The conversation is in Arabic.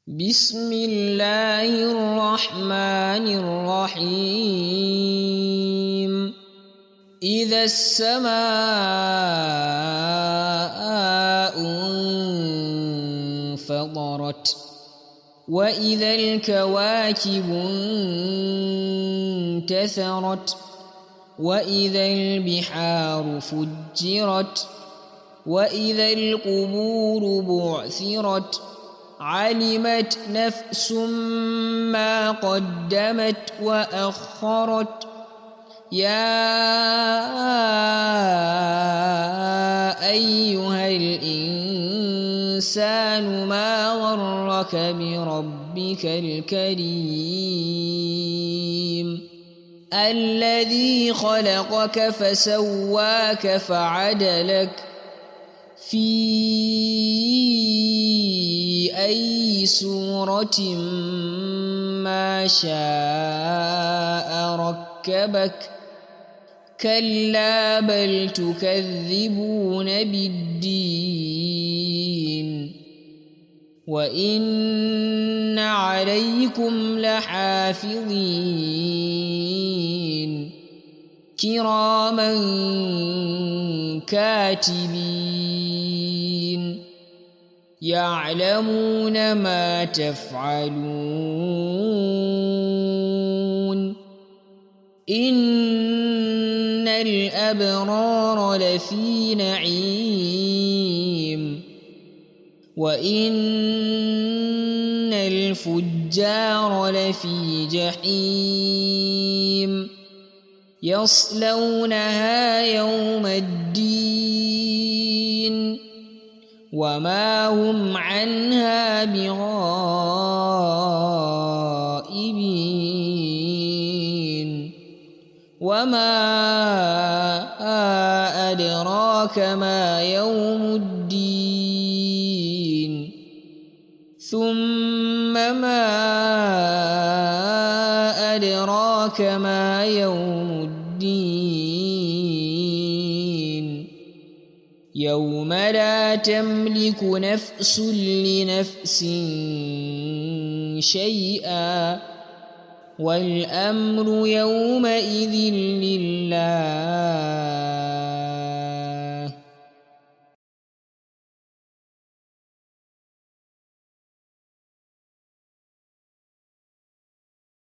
بسم الله الرحمن الرحيم إذا السماء انفطرت وإذا الكواكب انتثرت وإذا البحار فجرت وإذا القبور بعثرت علمت نفس ما قدمت وأخرت يا أيها الإنسان ما غرك بربك الكريم الذي خلقك فسواك فعدلك في أي صورة ما شاء ركبك كلا بل تكذبون بالدين وإن عليكم لحافظين كراما كاتبين يعلمون ما تفعلون إن الأبرار لفي نعيم وإن الفجار لفي جحيم يصلونها يوم الدين وما هم عنها بغائبين وما أدراك ما يوم الدين ثم ما أدراك ما يوم الدين يوم لا تملك نفس لنفس شيئا والأمر يومئذ لله